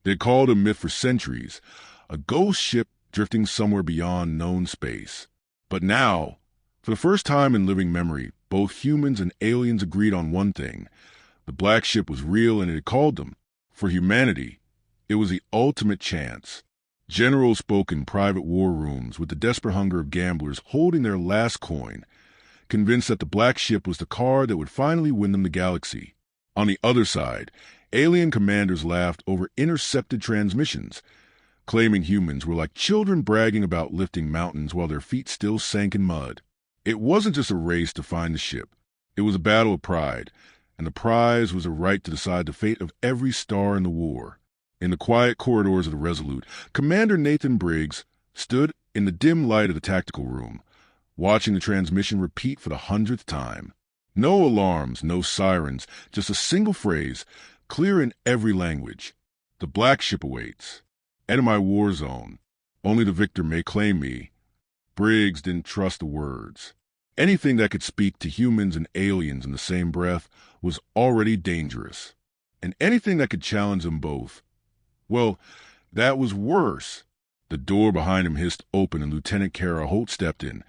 They'd called a myth for centuries, a ghost ship drifting somewhere beyond known space. But now, for the first time in living memory, both humans and aliens agreed on one thing. The black ship was real and it had called them. For humanity, it was the ultimate chance. Generals spoke in private war rooms with the desperate hunger of gamblers holding their last coin, convinced that the black ship was the card that would finally win them the galaxy. On the other side, alien commanders laughed over intercepted transmissions, claiming humans were like children bragging about lifting mountains while their feet still sank in mud. It wasn't just a race to find the ship. It was a battle of pride, and the prize was a right to decide the fate of every star in the war. In the quiet corridors of the Resolute, Commander Nathan Briggs stood in the dim light of the tactical room, watching the transmission repeat for the 100th time. No alarms, no sirens, just a single phrase, clear in every language. The black ship awaits. Enter my war zone. Only the victor may claim me. Briggs didn't trust the words. Anything that could speak to humans and aliens in the same breath was already dangerous. And anything that could challenge them both, well, that was worse. The door behind him hissed open and Lieutenant Kara Holt stepped in,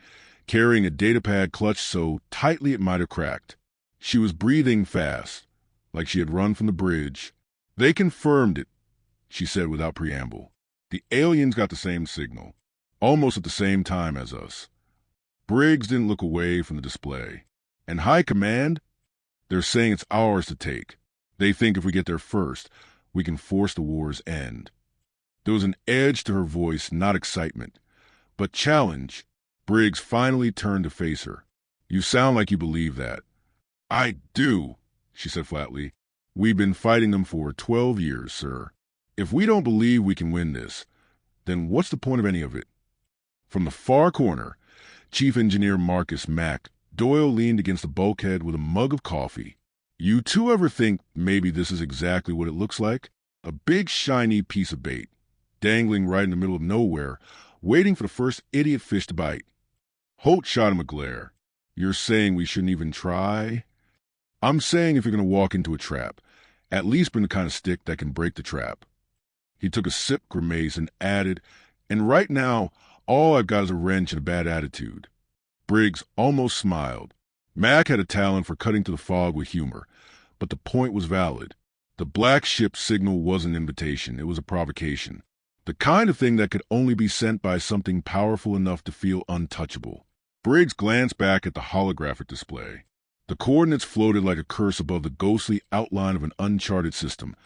carrying a datapad clutched so tightly it might have cracked. She was breathing fast, like she had run from the bridge. They confirmed it, she said without preamble. The aliens got the same signal, almost at the same time as us. Briggs didn't look away from the display. And High Command? They're saying it's ours to take. They think if we get there first, we can force the war's end. There was an edge to her voice, not excitement, but challenge. Briggs finally turned to face her. You sound like you believe that. I do, she said flatly. We've been fighting them for 12 years, sir. If we don't believe we can win this, then what's the point of any of it? From the far corner, Chief Engineer Marcus Mack, Doyle leaned against the bulkhead with a mug of coffee. You two ever think maybe this is exactly what it looks like? A big shiny piece of bait, dangling right in the middle of nowhere, waiting for the first idiot fish to bite. Holt shot him a glare. You're saying we shouldn't even try? I'm saying if you're going to walk into a trap, at least bring the kind of stick that can break the trap. He took a sip, grimace, and added, and right now, all I've got is a wrench and a bad attitude. Briggs almost smiled. Mac had a talent for cutting to the fog with humor, but the point was valid. The black ship signal wasn't an invitation, it was a provocation. The kind of thing that could only be sent by something powerful enough to feel untouchable. Briggs glanced back at the holographic display. The coordinates floated like a curse above the ghostly outline of an uncharted system,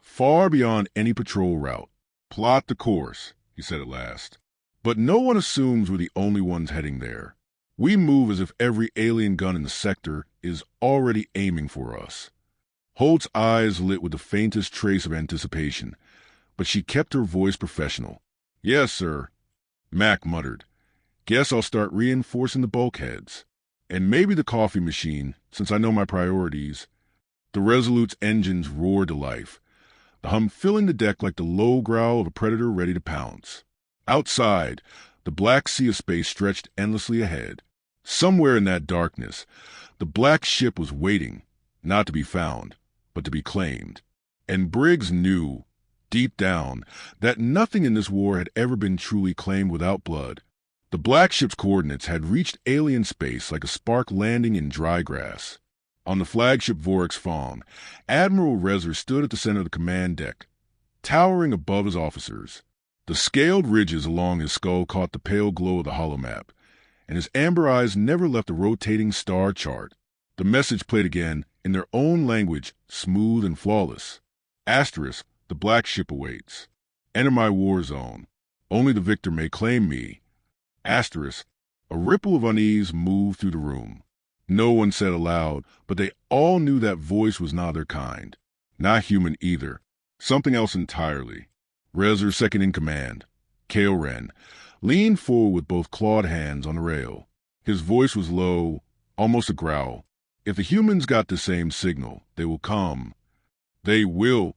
far beyond any patrol route. Plot the course, he said at last. But no one assumes we're the only ones heading there. We move as if every alien gun in the sector is already aiming for us. Holt's eyes lit with the faintest trace of anticipation, but she kept her voice professional. Yes, sir, Mac muttered. Guess I'll start reinforcing the bulkheads. And maybe the coffee machine, since I know my priorities. The Resolute's engines roared to life, the hum filling the deck like the low growl of a predator ready to pounce. Outside, the black sea of space stretched endlessly ahead. Somewhere in that darkness, the black ship was waiting, not to be found, but to be claimed. And Briggs knew, deep down, that nothing in this war had ever been truly claimed without blood. The black ship's coordinates had reached alien space like a spark landing in dry grass. On the flagship Vorax Fawn, Admiral Rezer stood at the center of the command deck, towering above his officers. The scaled ridges along his skull caught the pale glow of the holomap, and his amber eyes never left the rotating star chart. The message played again, in their own language, smooth and flawless. Asterisk, the black ship awaits. Enter my war zone. Only the victor may claim me. Asterisk, a ripple of unease moved through the room. No one said aloud, but they all knew that voice was not their kind. Not human either. Something else entirely. Rezer, second in command, Kale Ren, leaned forward with both clawed hands on the rail. His voice was low, almost a growl. If the humans got the same signal, they will come. They will.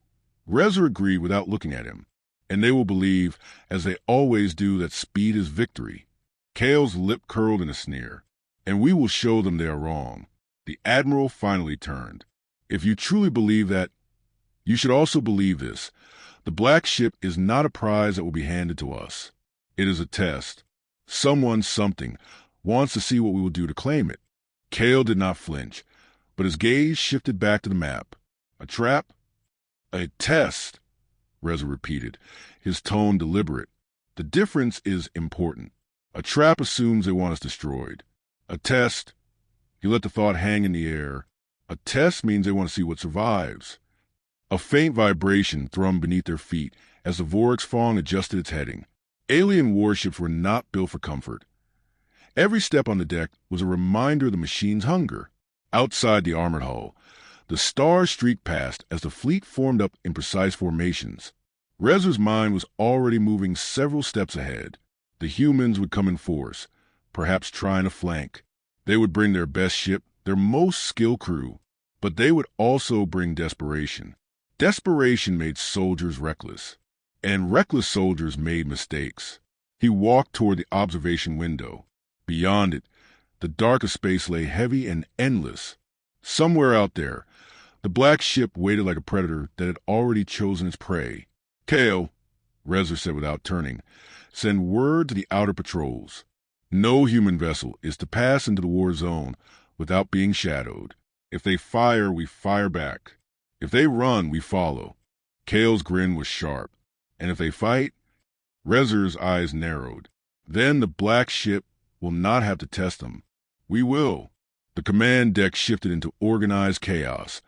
Rezer agreed without looking at him. And they will believe, as they always do, that speed is victory. Kale's lip curled in a sneer. And we will show them they are wrong. The Admiral finally turned. If you truly believe that, you should also believe this. The black ship is not a prize that will be handed to us. It is a test. Something wants to see what we will do to claim it. Kale did not flinch, but his gaze shifted back to the map. A trap? A test, Reza repeated, his tone deliberate. The difference is important. A trap assumes they want us destroyed. A test, he let the thought hang in the air. A test means they want to see what survives. A faint vibration thrummed beneath their feet as the Vorax Fong adjusted its heading. Alien warships were not built for comfort. Every step on the deck was a reminder of the machine's hunger. Outside the armored hull, the stars streaked past as the fleet formed up in precise formations. Reza's mind was already moving several steps ahead. The humans would come in force, perhaps trying to flank. They would bring their best ship, their most skilled crew, but they would also bring desperation. Desperation made soldiers reckless, and reckless soldiers made mistakes. He walked toward the observation window. Beyond it, the dark of space lay heavy and endless. Somewhere out there, the black ship waited like a predator that had already chosen its prey. Kale, Reza said without turning, send word to the outer patrols. No human vessel is to pass into the war zone without being shadowed. If they fire, we fire back. If they run, we follow. Kale's grin was sharp. And if they fight? Reza's eyes narrowed. Then the black ship will not have to test them. We will. The command deck shifted into organized chaos.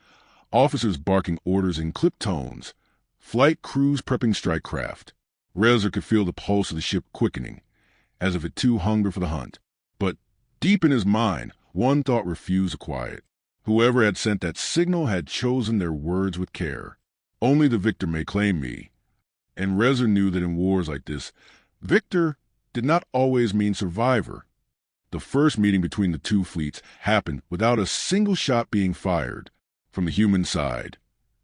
Officers barking orders in clipped tones. Flight crews prepping strike craft. Reza could feel the pulse of the ship quickening, as if it too hungered for the hunt. But deep in his mind, one thought refused to quiet. Whoever had sent that signal had chosen their words with care. Only the victor may claim me. And Reza knew that in wars like this, victor did not always mean survivor. The first meeting between the two fleets happened without a single shot being fired. From the human side,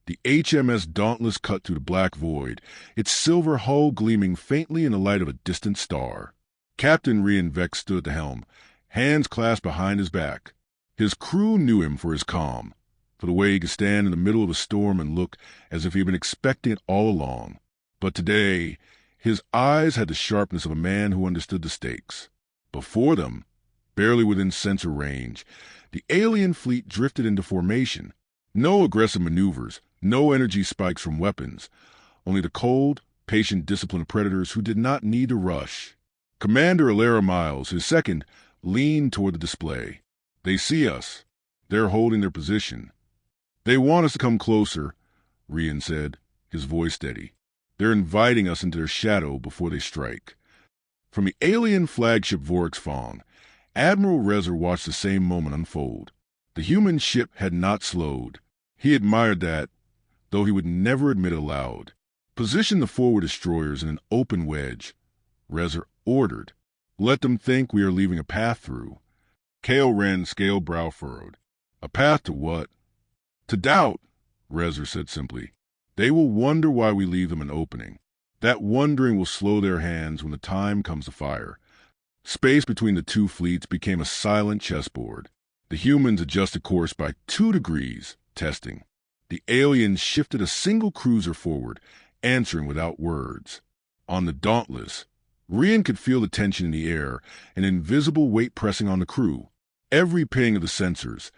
the HMS Dauntless cut through the black void, its silver hull gleaming faintly in the light of a distant star. Captain Rian Vex stood at the helm, hands clasped behind his back. His crew knew him for his calm, for the way he could stand in the middle of a storm and look as if he had been expecting it all along. But today, his eyes had the sharpness of a man who understood the stakes. Before them, barely within sensor range, the alien fleet drifted into formation. No aggressive maneuvers, no energy spikes from weapons, only the cold, patient discipline of predators who did not need to rush. Commander Alara Miles, his second, leaned toward the display. They see us. They're holding their position. They want us to come closer, Rian said, his voice steady. They're inviting us into their shadow before they strike. From the alien flagship Vorax Fong, Admiral Reza watched the same moment unfold. The human ship had not slowed. He admired that, though he would never admit it aloud. Position the forward destroyers in an open wedge, Reza ordered. Let them think we are leaving a path through. Kale Wren's scale brow furrowed. A path to what? To doubt, Reza said simply. They will wonder why we leave them an opening. That wondering will slow their hands when the time comes to fire. Space between the two fleets became a silent chessboard. The humans adjusted course by 2 degrees, testing. The aliens shifted a single cruiser forward, answering without words. On the Dauntless, Rian could feel the tension in the air, an invisible weight pressing on the crew. Every ping of the sensors,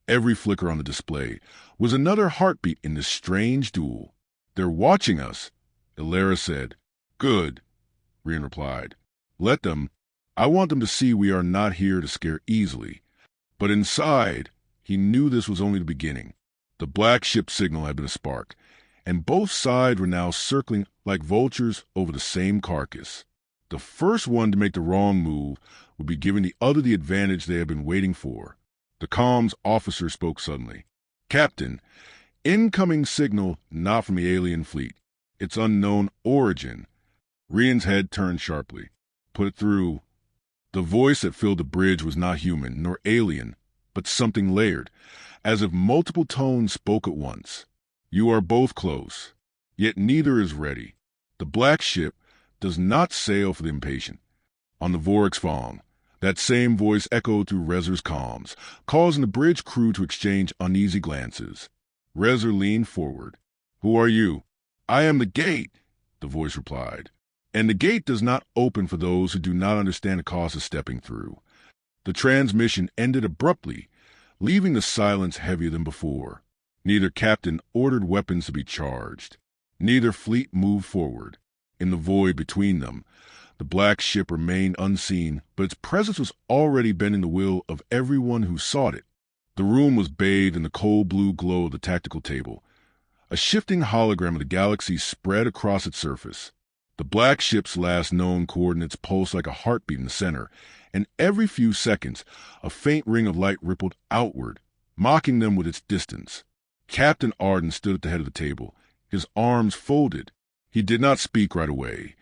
every flicker on the display, was another heartbeat in this strange duel. They're watching us, Alara said. Good, Rian replied. Let them. I want them to see we are not here to scare easily. But inside, he knew this was only the beginning. The black ship signal had been a spark, and both sides were now circling like vultures over the same carcass. The first one to make the wrong move would be giving the other the advantage they had been waiting for. The comms officer spoke suddenly. Captain, incoming signal not from the alien fleet. Its unknown origin. Rian's head turned sharply. Put it through. The voice that filled the bridge was not human nor alien, but something layered, as if multiple tones spoke at once. You are both close, yet neither is ready. The black ship does not sail for the impatient. On the Vorax Fong, that same voice echoed through Reza's comms, causing the bridge crew to exchange uneasy glances. Reza leaned forward. Who are you? I am the gate, the voice replied. And the gate does not open for those who do not understand the cost of stepping through. The transmission ended abruptly, leaving the silence heavier than before. Neither captain ordered weapons to be charged. Neither fleet moved forward. In the void between them, the black ship remained unseen, but its presence was already bending the will of everyone who sought it. The room was bathed in the cold blue glow of the tactical table. A shifting hologram of the galaxy spread across its surface. The black ship's last known coordinates pulsed like a heartbeat in the center, and every few seconds, a faint ring of light rippled outward, mocking them with its distance. Captain Arden stood at the head of the table, his arms folded. He did not speak right away,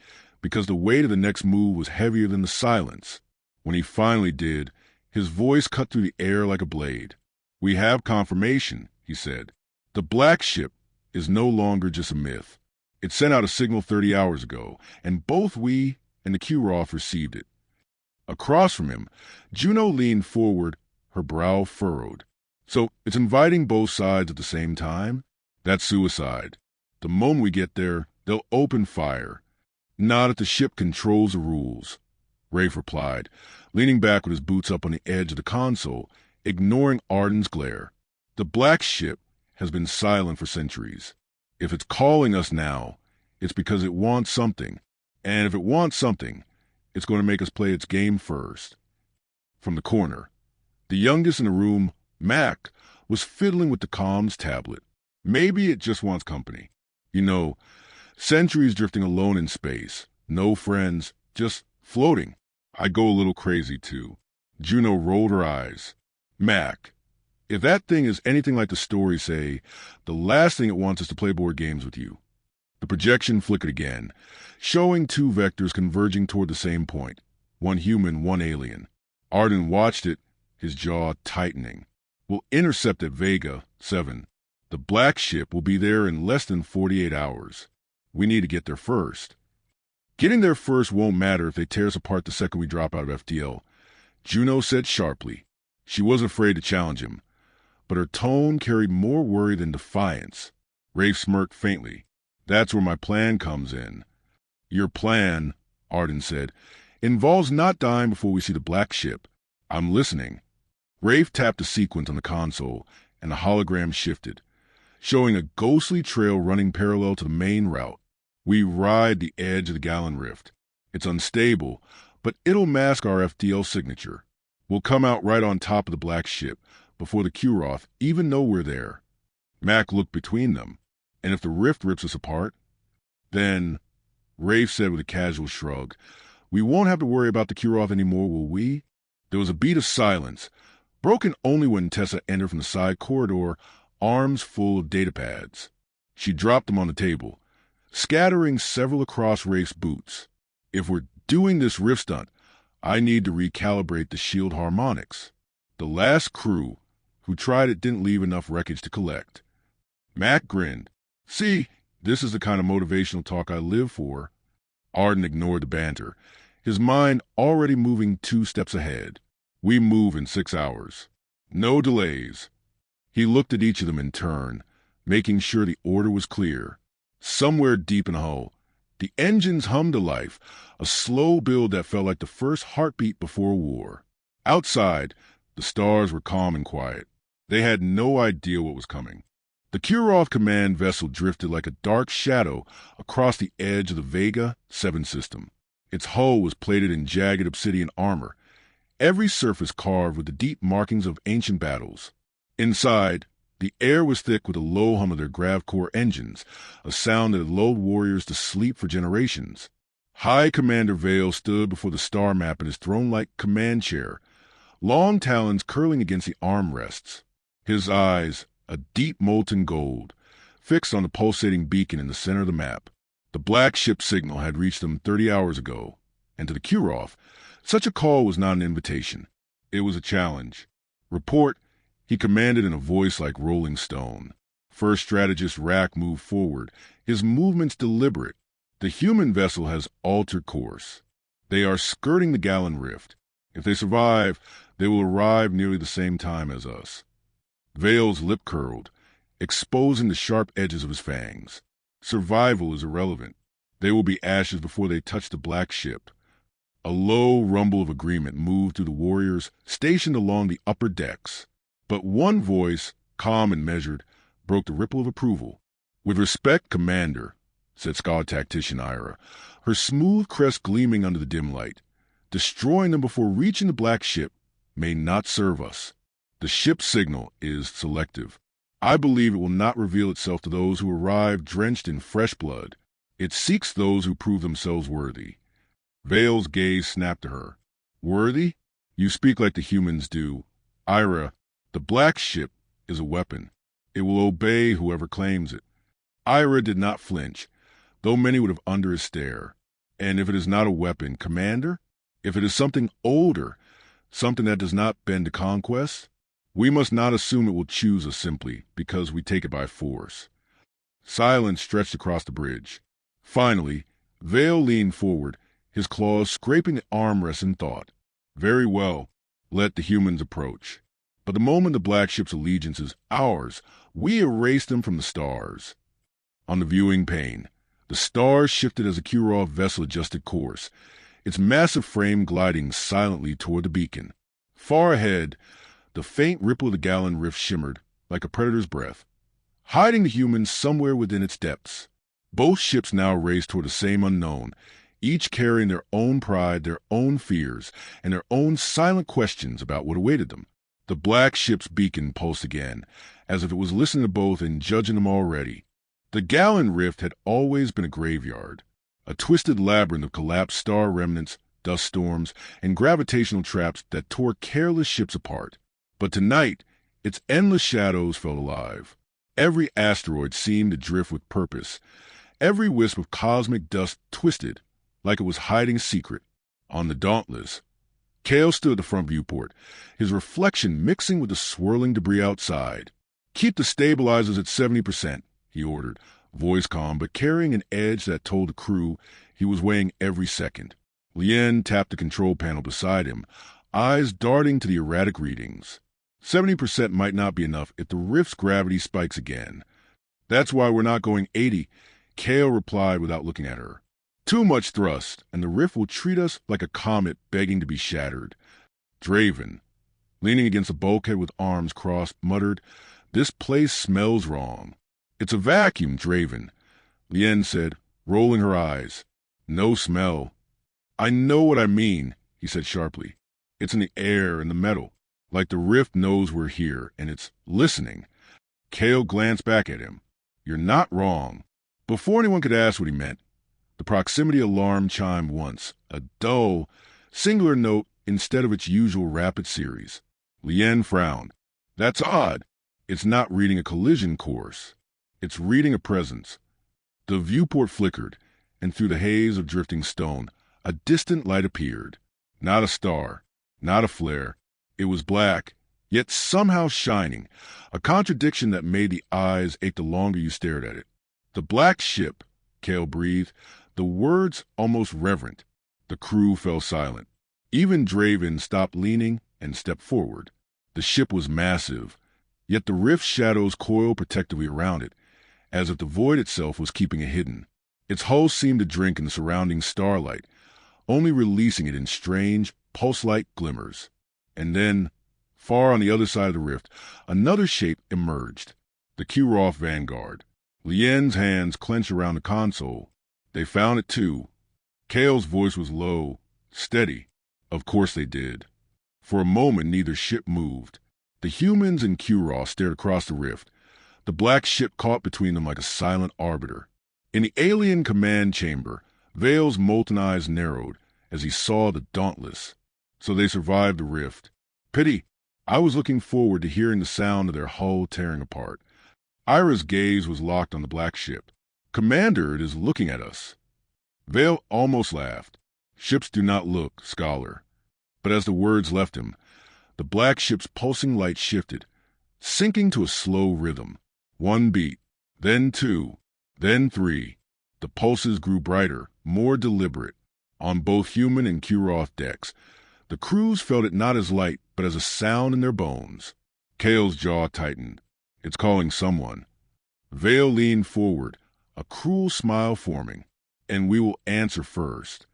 because the weight of the next move was heavier than the silence. When he finally did, his voice cut through the air like a blade. "We have confirmation," he said. "The black ship is no longer just a myth. It sent out a signal 30 hours ago, and both we and the Kuroth received it." Across from him, Juno leaned forward, her brow furrowed. "So it's inviting both sides at the same time? That's suicide. The moment we get there, they'll open fire. Not if the ship controls the rules," Rafe replied, leaning back with his boots up on the edge of the console, ignoring Arden's glare. "The black ship has been silent for centuries. If it's calling us now, it's because it wants something. And if it wants something, it's going to make us play its game first." From the corner, the youngest in the room, Mac, was fiddling with the comms tablet. "Maybe it just wants company. You know, centuries drifting alone in space. No friends, just floating. I go a little crazy, too." Juno rolled her eyes. "Mac, if that thing is anything like the stories say, the last thing it wants is to play board games with you." The projection flickered again, showing two vectors converging toward the same point, one human, one alien. Arden watched it, his jaw tightening. "We'll intercept at Vega 7. The black ship will be there in less than 48 hours. We need to get there first." "Getting there first won't matter if they tear us apart the second we drop out of FTL," Juno said sharply. She wasn't afraid to challenge him, but her tone carried more worry than defiance. Rafe smirked faintly. "That's where my plan comes in." "Your plan," Arden said, "involves not dying before we see the black ship. I'm listening." Rafe tapped a sequence on the console, and the hologram shifted, showing a ghostly trail running parallel to the main route. "We ride the edge of the Gallon Rift. It's unstable, but it'll mask our FTL signature. We'll come out right on top of the black ship, before the Kuroth even know we're there." Mac looked between them. "And if the rift rips us apart, then," Rafe said with a casual shrug, "we won't have to worry about the Kuroth anymore, will we?" There was a beat of silence, broken only when Tessa entered from the side corridor, arms full of datapads. She dropped them on the table, scattering several across Rafe's boots. "If we're doing this rift stunt, I need to recalibrate the shield harmonics. The last crew who tried it didn't leave enough wreckage to collect." Mac grinned. "See, this is the kind of motivational talk I live for." Arden ignored the banter, his mind already moving 2 steps ahead. "We move in 6 hours. No delays." He looked at each of them in turn, making sure the order was clear. Somewhere deep in the hull, the engines hummed to life, a slow build that felt like the first heartbeat before war. Outside, the stars were calm and quiet. They had no idea what was coming. The Kuroth command vessel drifted like a dark shadow across the edge of the Vega 7 system. Its hull was plated in jagged obsidian armor, every surface carved with the deep markings of ancient battles. Inside, the air was thick with the low hum of their grav-core engines, a sound that had lulled warriors to sleep for generations. High Commander Vale stood before the star map in his throne-like command chair, long talons curling against the armrests. His eyes, a deep molten gold, fixed on the pulsating beacon in the center of the map. The black ship signal had reached them 30 hours ago, and to the Kuroth, such a call was not an invitation. It was a challenge. "Report," he commanded in a voice like rolling stone. First Strategist Rack moved forward, his movements deliberate. "The human vessel has altered course. They are skirting the Gallon Rift. If they survive, they will arrive nearly the same time as us." Vale's lip curled, exposing the sharp edges of his fangs. Survival is irrelevant. They will be ashes before they touch the black ship. A low rumble of agreement moved through the warriors stationed along the upper decks. But one voice, calm and measured, broke the ripple of approval. "With respect, Commander," said Squad Tactician Ira, her smooth crest gleaming under the dim light. "Destroying them before reaching the black ship may not serve us. The ship's signal is selective. I believe it will not reveal itself to those who arrive drenched in fresh blood. It seeks those who prove themselves worthy." Vale's gaze snapped to her. "Worthy? You speak like the humans do. Ira, the black ship is a weapon. It will obey whoever claims it." Ira did not flinch, though many would have under his stare. "And if it is not a weapon, Commander? If it is something older, something that does not bend to conquest? We must not assume it will choose us simply because we take it by force." Silence stretched across the bridge. Finally, Vale leaned forward, his claws scraping the armrest in thought. "Very well, let the humans approach. But the moment the black ship's allegiance is ours, we erase them from the stars." On the viewing pane, the stars shifted as the Kurov vessel adjusted course, its massive frame gliding silently toward the beacon. Far ahead, the faint ripple of the Gallon Rift shimmered like a predator's breath, hiding the humans somewhere within its depths. Both ships now raced toward the same unknown, each carrying their own pride, their own fears, and their own silent questions about what awaited them. The black ship's beacon pulsed again, as if it was listening to both and judging them already. The Gallon Rift had always been a graveyard, a twisted labyrinth of collapsed star remnants, dust storms, and gravitational traps that tore careless ships apart. But tonight, its endless shadows felt alive. Every asteroid seemed to drift with purpose, every wisp of cosmic dust twisted like it was hiding a secret. On the Dauntless, Kale stood at the front viewport, his reflection mixing with the swirling debris outside. "Keep the stabilizers at 70%, he ordered, voice calm but carrying an edge that told the crew he was weighing every second. Lien tapped the control panel beside him, eyes darting to the erratic readings. 70% might not be enough if the rift's gravity spikes again. "That's why we're not going 80, Kale replied without looking at her. "Too much thrust, and the rift will treat us like a comet begging to be shattered." Draven, leaning against a bulkhead with arms crossed, muttered, "This place smells wrong." "It's a vacuum, Draven," Lien said, rolling her eyes. "No smell." "I know what I mean," he said sharply. "It's in the air and the metal. Like the rift knows we're here, and it's listening." Kale glanced back at him. "You're not wrong." Before anyone could ask what he meant, the proximity alarm chimed once, a dull, singular note instead of its usual rapid series. Lien frowned. "That's odd. It's not reading a collision course. It's reading a presence." The viewport flickered, and through the haze of drifting stone, a distant light appeared. Not a star, not a flare. It was black, yet somehow shining, a contradiction that made the eyes ache the longer you stared at it. "The black ship," Kale breathed, the words almost reverent. The crew fell silent. Even Draven stopped leaning and stepped forward. The ship was massive, yet the rift's shadows coiled protectively around it, as if the void itself was keeping it hidden. Its hull seemed to drink in the surrounding starlight, only releasing it in strange, pulse-like glimmers. And then, far on the other side of the rift, another shape emerged. The Kurov Vanguard. Lien's hands clenched around the console. "They found it too." Kale's voice was low, steady. "Of course they did." For a moment neither ship moved. The humans and Kurov stared across the rift, the black ship caught between them like a silent arbiter. In the alien command chamber, Vale's molten eyes narrowed as he saw the Dauntless. So they survived the rift. Pity. I was looking forward to hearing the sound of their hull tearing apart. Ira's gaze was locked on the black ship. "Commander, it is looking at us." Vale almost laughed. "Ships do not look, scholar." But as the words left him, the black ship's pulsing light shifted, sinking to a slow rhythm. One beat, then two, then three. The pulses grew brighter, more deliberate. On both human and Kurov decks, the crews felt it not as light, but as a sound in their bones. Kale's jaw tightened. "It's calling someone." Vale leaned forward, a cruel smile forming. And we will answer first.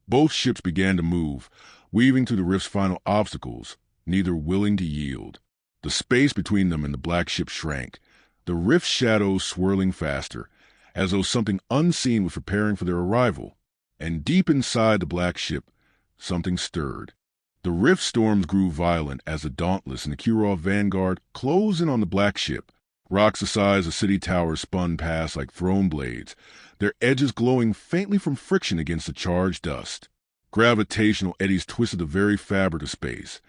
Both ships began to move, weaving through the rift's final obstacles, neither willing to yield. The space between them and the black ship shrank, the rift's shadows swirling faster, as though something unseen was preparing for their arrival. And deep inside the black ship, something stirred. The rift storms grew violent as the Dauntless and the Kurov vanguard closed in on the black ship. Rocks the size of city towers spun past like thrown blades, their edges glowing faintly from friction against the charged dust. Gravitational eddies twisted the very fabric of space,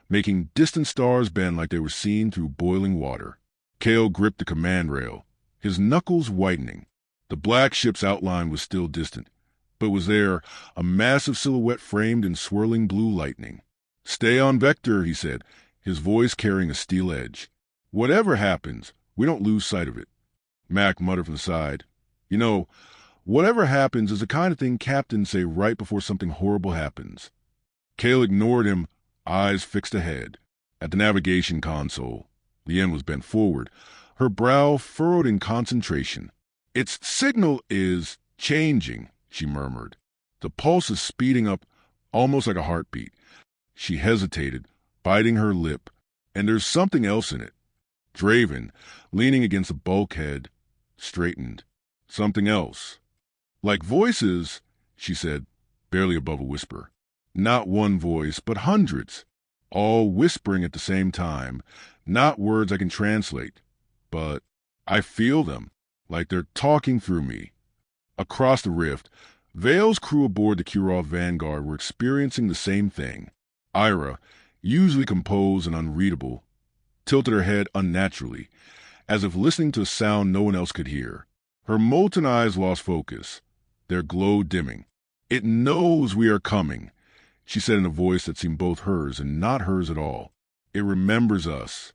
making distant stars bend like they were seen through boiling water. Kale gripped the command rail, his knuckles whitening. The black ship's outline was still distant, but was there, a massive silhouette framed in swirling blue lightning. "Stay on vector," he said, his voice carrying a steel edge. "Whatever happens, we don't lose sight of it." Mac muttered from the side. "You know, whatever happens is the kind of thing captains say right before something horrible happens." Kale ignored him, eyes fixed ahead. At the navigation console, Lien was bent forward, her brow furrowed in concentration. "Its signal is changing," she murmured. "The pulse is speeding up, almost like a heartbeat." She hesitated, biting her lip, and there's something else in it. Draven, leaning against the bulkhead, straightened. "Something else." "Like voices," she said, barely above a whisper. "Not one voice, but hundreds, all whispering at the same time, not words I can translate, but I feel them, like they're talking through me." Across the rift, Vale's crew aboard the Kurov Vanguard were experiencing the same thing. Ira, usually composed and unreadable, tilted her head unnaturally, as if listening to a sound no one else could hear. Her molten eyes lost focus, their glow dimming. "It knows we are coming," she said in a voice that seemed both hers and not hers at all. "It remembers us."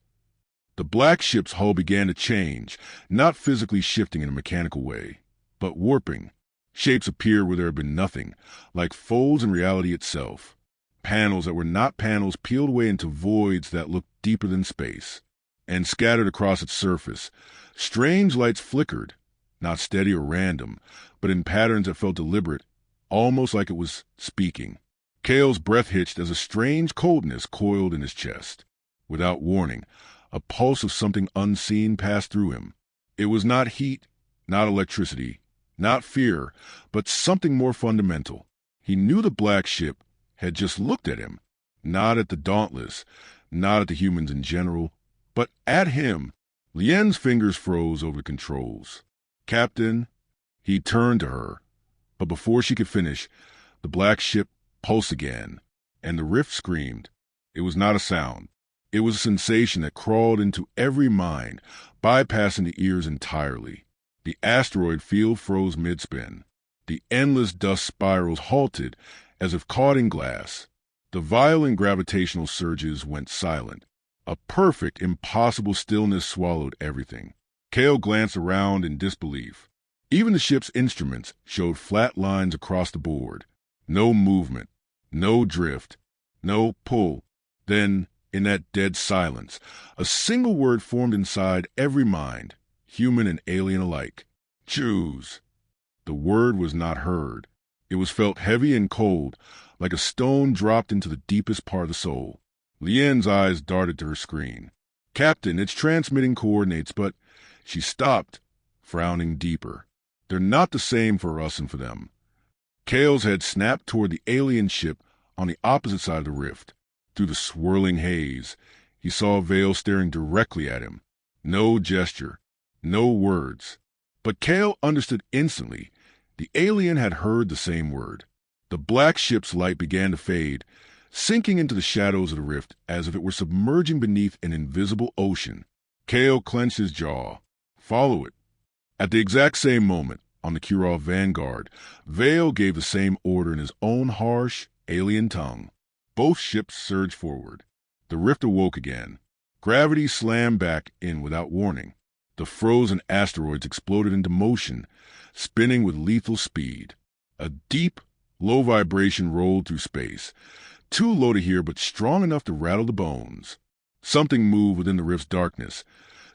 The black ship's hull began to change, not physically shifting in a mechanical way, but warping. Shapes appeared where there had been nothing, like folds in reality itself. Panels that were not panels peeled away into voids that looked deeper than space. And scattered across its surface, strange lights flickered, not steady or random, but in patterns that felt deliberate, almost like it was speaking. Kale's breath hitched as a strange coldness coiled in his chest. Without warning, a pulse of something unseen passed through him. It was not heat, not electricity, not fear, but something more fundamental. He knew the black ship had just looked at him, not at the Dauntless, not at the humans in general, but at him. Lien's fingers froze over the controls. "Captain," he turned to her, but before she could finish, the black ship pulsed again, and the rift screamed. It was not a sound. It was a sensation that crawled into every mind, bypassing the ears entirely. The asteroid field froze mid-spin. The endless dust spirals halted as if caught in glass. The violent gravitational surges went silent. A perfect, impossible stillness swallowed everything. Kale glanced around in disbelief. Even the ship's instruments showed flat lines across the board. No movement, no drift, no pull. Then, in that dead silence, a single word formed inside every mind, human and alien alike. "Choose." The word was not heard. It was felt heavy and cold, like a stone dropped into the deepest part of the soul. Lien's eyes darted to her screen. "Captain, it's transmitting coordinates, but—" She stopped, frowning deeper. "They're not the same for us and for them." Kale's head snapped toward the alien ship on the opposite side of the rift. Through the swirling haze, he saw Vale staring directly at him. No gesture, no words. But Kale understood instantly. The alien had heard the same word. The black ship's light began to fade, sinking into the shadows of the rift as if it were submerging beneath an invisible ocean. Kale clenched his jaw. "Follow it." At the exact same moment, on the Kurov Vanguard, Vale gave the same order in his own harsh, alien tongue. Both ships surged forward. The rift awoke again. Gravity slammed back in without warning. The frozen asteroids exploded into motion, spinning with lethal speed. A deep, low vibration rolled through space, too low to hear but strong enough to rattle the bones. Something moved within the rift's darkness,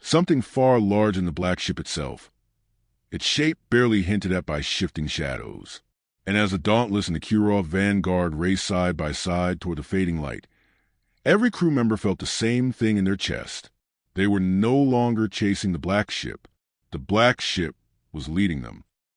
something far larger than the black ship itself. its shape barely hinted at by shifting shadows. And as the Dauntless and the Kirov vanguard raced side by side toward the fading light, every crew member felt the same thing in their chest. They were no longer chasing the black ship. The black ship was leading them.